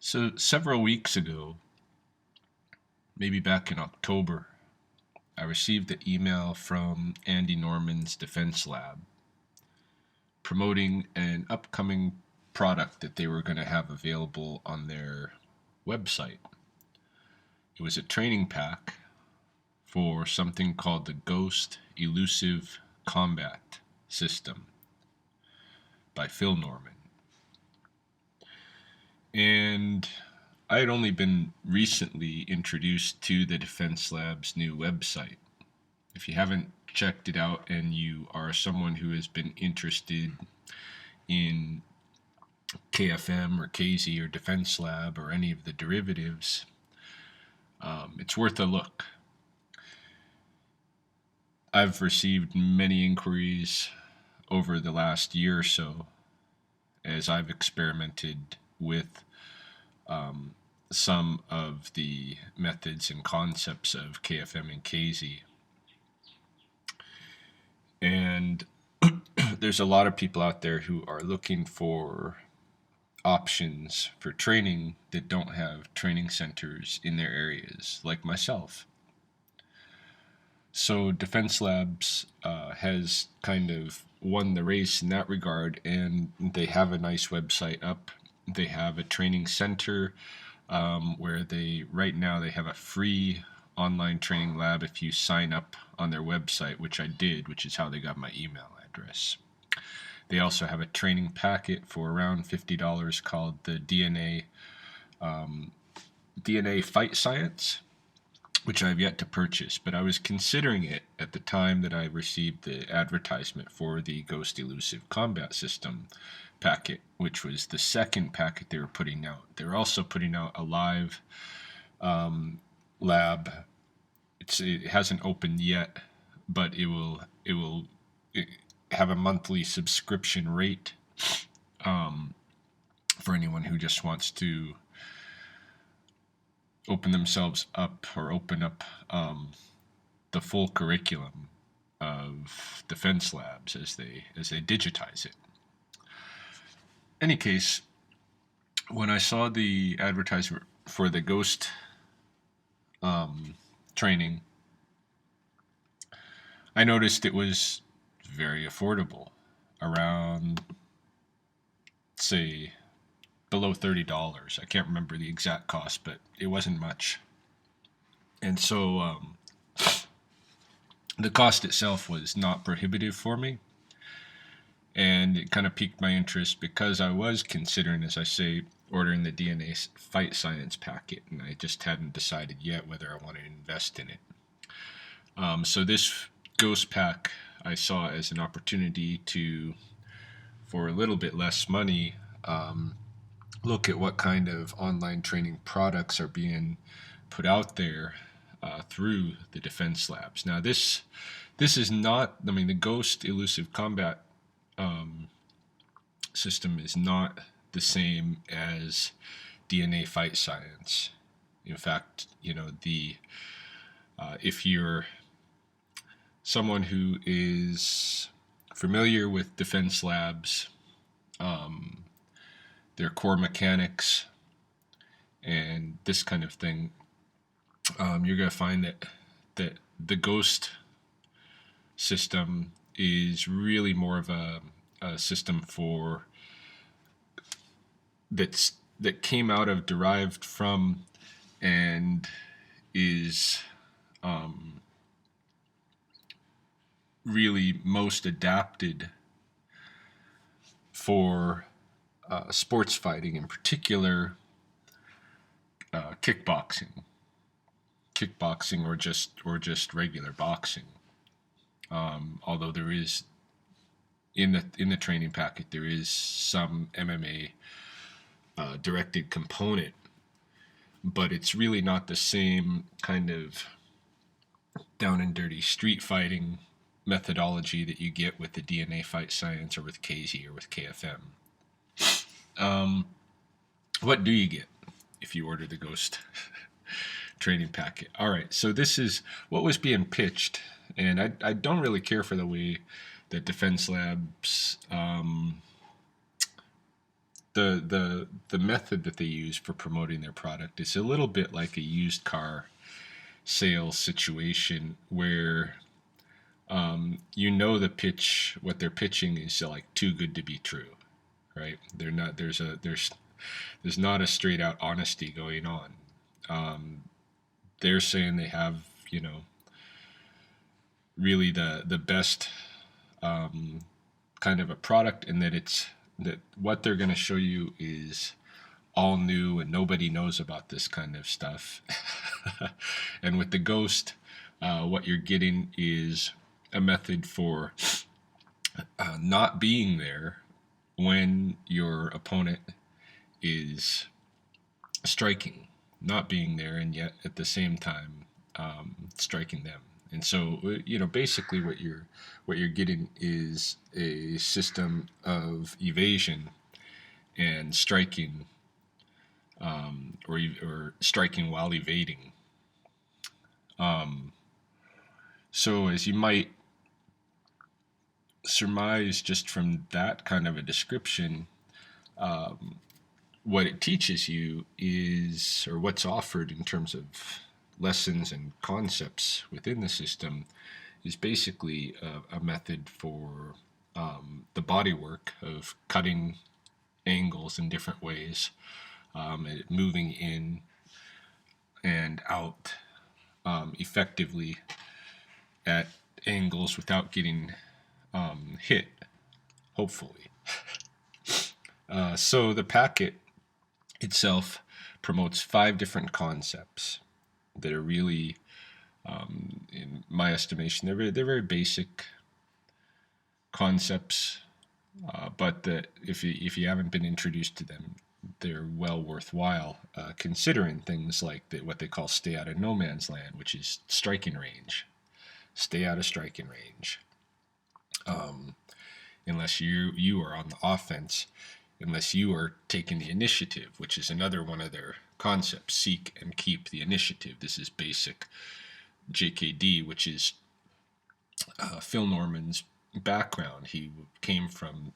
So several weeks ago, maybe back in October, I received an email from Andy Norman's Defense Lab promoting an upcoming product that they were going to have available on their website. It was a training pack for something called the Ghost Elusive Combat System by Phil Norman. And I had only been recently introduced to the Defense Lab's new website. If you haven't checked it out and you are someone who has been interested in KFM or KZ or Defense Lab or any of the derivatives, it's worth a look. I've received many inquiries over the last year or so as I've experimented with some of the methods and concepts of KFM and KZ. And there's a lot of people out there who are looking for options for training that don't have training centers in their areas, like myself. So Defense Labs has kind of won the race in that regard, and they have a nice website up. They have a training center where right now they have a free online training lab if you sign up on their website, which I did, which is how they got my email address. They also have a training packet for around $50 called the DNA Fight Science, which I've yet to purchase, but I was considering it at the time that I received the advertisement for the Ghost Elusive Combat System packet, which was the second packet they were putting out. They're also putting out a live lab. It hasn't opened yet, but it will have a monthly subscription rate for anyone who just wants to open themselves up or open up the full curriculum of Defense Labs as they digitize it. Any case, when I saw the advertisement for the Ghost training, I noticed it was very affordable, around, say, below $30. I can't remember the exact cost, but it wasn't much. And so the cost itself was not prohibitive for me. And it kind of piqued my interest because I was considering, as I say, ordering the DNA Fight Science packet, and I just hadn't decided yet whether I wanted to invest in it. So this Ghost pack I saw as an opportunity to, for a little bit less money, look at what kind of online training products are being put out there through the Defense Labs. Now, this is not, I mean, the Ghost Elusive Combat system is not the same as DNA Fight Science. In fact, if you're someone who is familiar with Defense Labs, their core mechanics, and this kind of thing, you're going to find that the Ghost system is really more of a system that came out of, derived from, and is really most adapted for sports fighting, in particular kickboxing or just regular boxing. Although there is in the training packet there is some MMA directed component, but it's really not the same kind of down and dirty street fighting methodology that you get with the DNA Fight Science or with KZ or with KFM. What do you get if you order the Ghost training packet? All right, so this is what was being pitched, and I don't really care for the way that Defense Labs the method that they use for promoting their product is a little bit like a used car sales situation where the pitch, what they're pitching is like too good to be true, right? They're not there's not a straight out honesty going on. Um, they're saying they have, really the best um, kind of a product, and that what they're going to show you is all new and nobody knows about this kind of stuff. And with the ghost, what you're getting is a method for not being there when your opponent is striking, not being there, and yet at the same time striking them. And so, basically, what you're getting is a system of evasion and striking, or striking while evading. So, as you might surmise just from that kind of a description, what it teaches you is, or what's offered in terms of lessons and concepts within the system, is basically a method for the body work of cutting angles in different ways, moving in and out effectively at angles without getting hit, hopefully. So the packet itself promotes 5 different concepts that are really, in my estimation, they're very basic concepts, but that if you haven't been introduced to them, they're well worthwhile, considering things like what they call stay out of no man's land, which is striking range. Stay out of striking range. Unless you are on the offense, unless you are taking the initiative, which is another one of their concepts, seek and keep the initiative. This is basic JKD, which is Phil Norman's background. He came from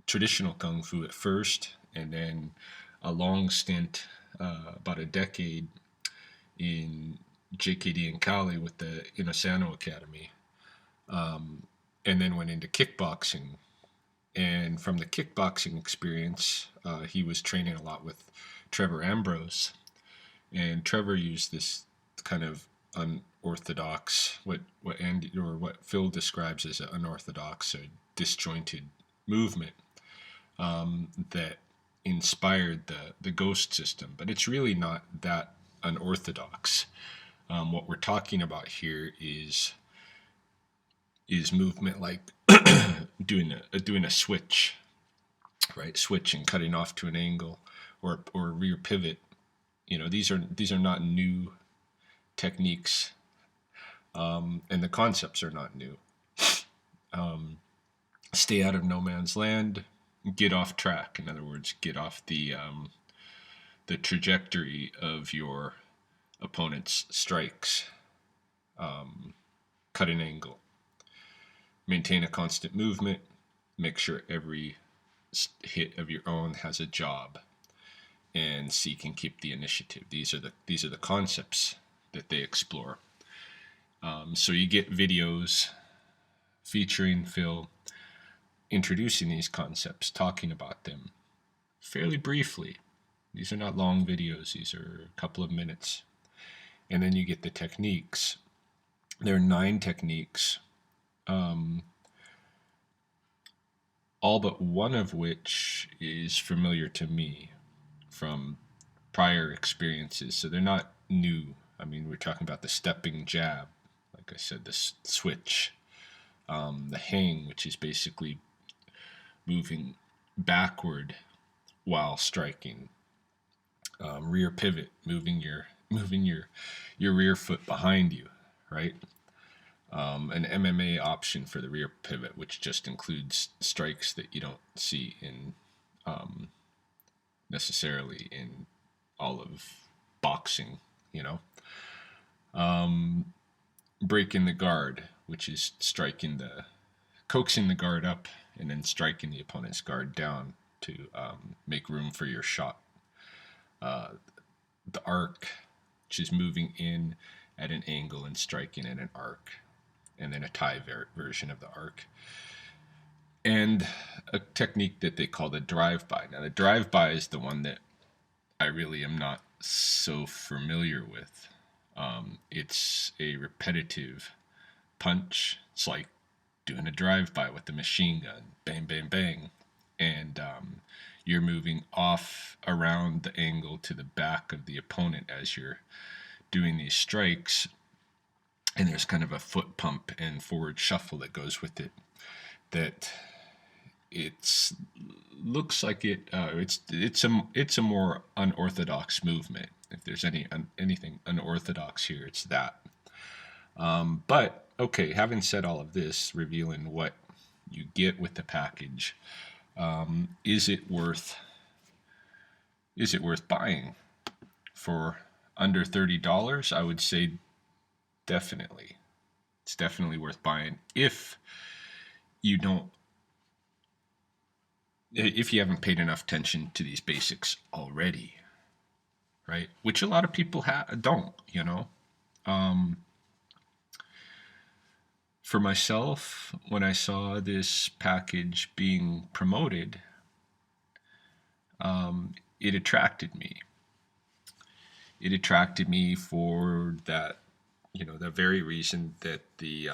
traditional Kung Fu at first, and then a long stint, about a decade, in JKD in Cali with the Inosano Academy, and then went into kickboxing. And from the kickboxing experience, he was training a lot with Trevor Ambrose. And Trevor used this kind of unorthodox, what Phil describes as an unorthodox or disjointed movement, that inspired the ghost system. But it's really not that unorthodox. What we're talking about here is movement like doing a switch, right? Switch and cutting off to an angle, or rear pivot. These are not new techniques, and the concepts are not new. Stay out of no man's land, get off track. In other words, get off the trajectory of your opponent's strikes. Cut an angle. Maintain a constant movement. Make sure every hit of your own has a job, and seek and keep the initiative. These are the concepts that they explore. So you get videos featuring Phil introducing these concepts, talking about them fairly briefly. These are not long videos. These are a couple of minutes. And then you get the techniques. There are 9 techniques, all but one of which is familiar to me from prior experiences. So they're not new. I mean, we're talking about the stepping jab, like I said, the switch, the hang, which is basically moving backward while striking, rear pivot, moving your rear foot behind you, right? An MMA option for the rear pivot, which just includes strikes that you don't see in necessarily in all of boxing, breaking the guard, which is coaxing the guard up and then striking the opponent's guard down to make room for your shot. The arc, which is moving in at an angle and striking at an arc, and then a tie version of the arc. And a technique that they call the drive-by. Now, the drive-by is the one that I really am not so familiar with. It's a repetitive punch. It's like doing a drive-by with the machine gun. Bang, bang, bang. And you're moving off around the angle to the back of the opponent as you're doing these strikes. And there's kind of a foot pump and forward shuffle that goes with it. That it's looks like it's a more unorthodox movement. If there's anything unorthodox here, it's that. But okay, having said all of this, revealing what you get with the package, is it worth buying for under $30? I would say definitely. It's definitely worth buying if you haven't paid enough attention to these basics already, right? Which a lot of people don't, you know. For myself, when I saw this package being promoted, it attracted me. It attracted me for that, the very reason that the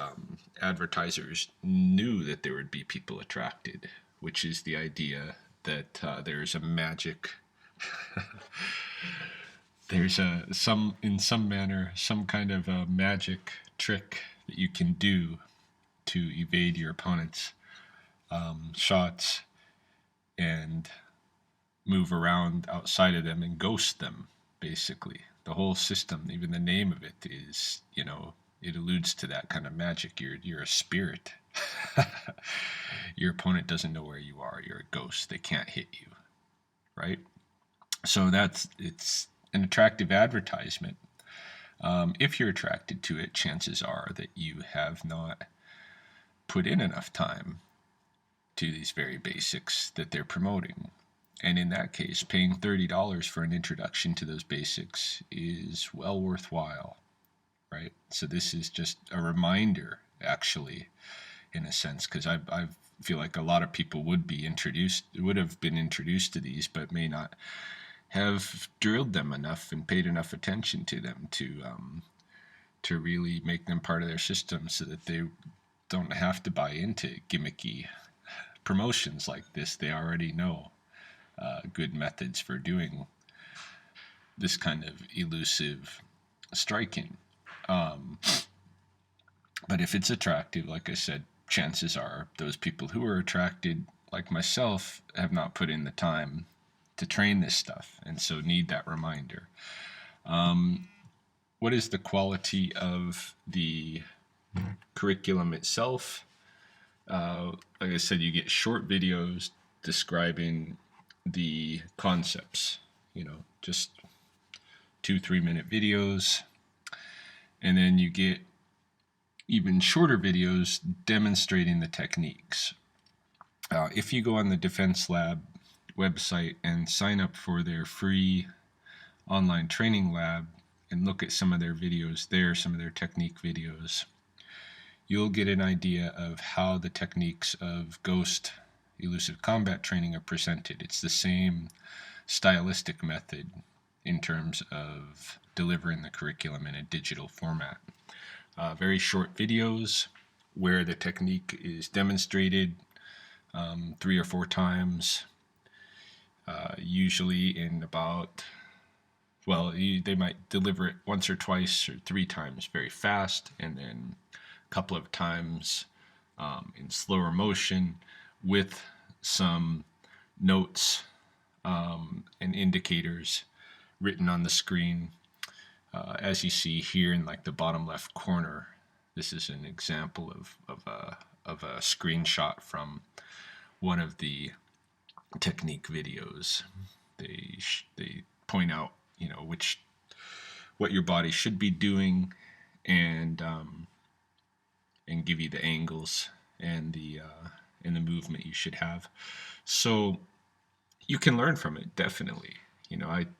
advertisers knew that there would be people attracted, which is the idea that there's a magic, there's some kind of a magic trick that you can do to evade your opponent's shots and move around outside of them and ghost them, basically. The whole system, even the name of it is, it alludes to that kind of magic. You're a spirit. Your opponent doesn't know where you are. You're a ghost. They can't hit you, right? So it's an attractive advertisement. If you're attracted to it, chances are that you have not put in enough time to these very basics that they're promoting. And in that case, paying $30 for an introduction to those basics is well worthwhile, right? So this is just a reminder, actually, in a sense, because I feel like a lot of people would have been introduced to these, but may not have drilled them enough and paid enough attention to them to really make them part of their system, so that they don't have to buy into gimmicky promotions like this. They already know good methods for doing this kind of elusive striking. But if it's attractive, like I said, chances are those people who are attracted, like myself, have not put in the time to train this stuff, and so need that reminder. What is the quality of the curriculum itself? Like I said, you get short videos describing the concepts, just 2-3 minute videos, and then you get even shorter videos demonstrating the techniques. If you go on the Defense Lab website and sign up for their free online training lab and look at some of their videos there, some of their technique videos, you'll get an idea of how the techniques of Ghost elusive combat training are presented. It's the same stylistic method in terms of delivering the curriculum in a digital format. Very short videos where the technique is demonstrated 3 or 4 times, usually in about, they might deliver it once or twice or 3 times very fast, and then a couple of times in slower motion with some notes and indicators written on the screen. As you see here in like the bottom left corner, this is an example of a screenshot from one of the technique videos. They point out, what your body should be doing, and give you the angles and the movement you should have. So you can learn from it, definitely.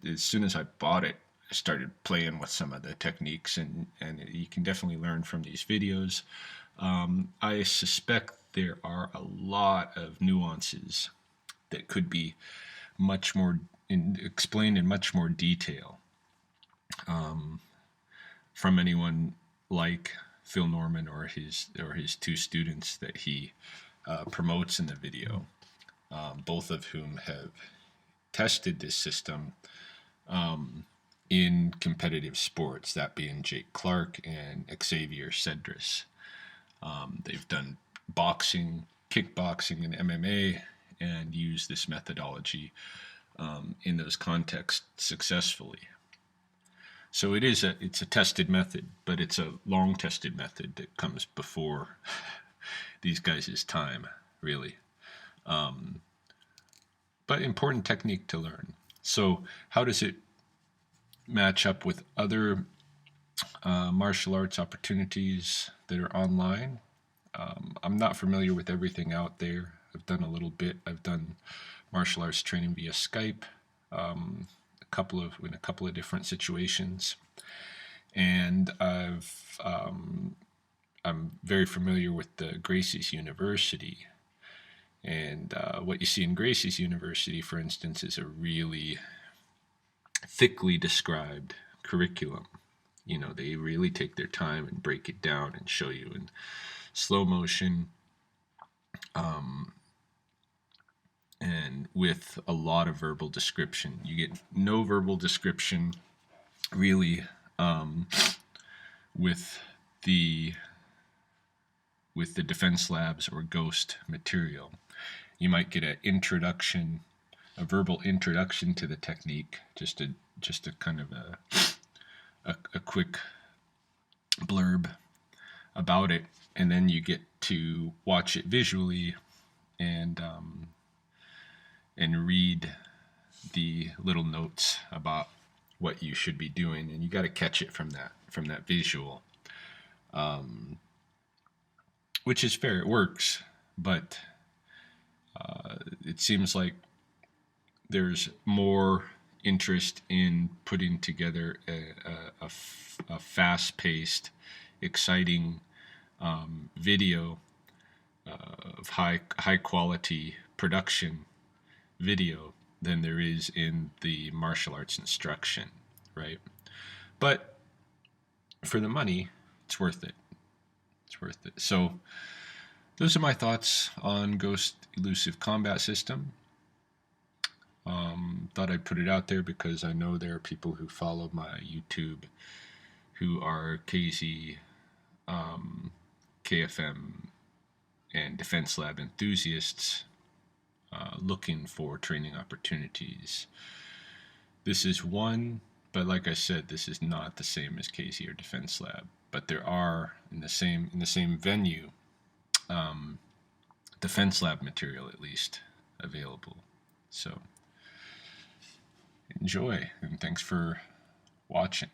As soon as I bought it, I started playing with some of the techniques, and you can definitely learn from these videos. I suspect there are a lot of nuances that could be much more explained in much more detail from anyone like Phil Norman or his two students that he promotes in the video, both of whom have tested this system in competitive sports, that being Jake Clark and Xavier Cedras. They've done boxing, kickboxing, and MMA, and used this methodology in those contexts successfully. So it's a tested method, but it's a long tested method that comes before these guys' time, really. But important technique to learn. So how does it match up with other martial arts opportunities that are online? I'm not familiar with everything out there. I've done a little bit. I've done martial arts training via Skype, in a couple of different situations, and I'm very familiar with the Gracie's University. And what you see in Gracie's University, for instance, is a really thickly described curriculum. They really take their time and break it down and show you in slow motion, and with a lot of verbal description. You get no verbal description, really, with the Defense Labs or Ghost material. You might get a verbal introduction to the technique, just a kind of a quick blurb about it, and then you get to watch it visually and read the little notes about what you should be doing, and you got to catch it from that visual, which is fair. It works, but it seems like there's more interest in putting together a fast-paced, exciting video of high quality production video than there is in the martial arts instruction, right? But for the money, it's worth it. It's worth it. So those are my thoughts on Ghost Elusive Combat System. Thought I'd put it out there because I know there are people who follow my YouTube who are KZ, KFM, and Defense Lab enthusiasts looking for training opportunities. This is one, but like I said, this is not the same as KZ or Defense Lab. But there are in the same venue, Defense Lab material at least available. So enjoy, and thanks for watching.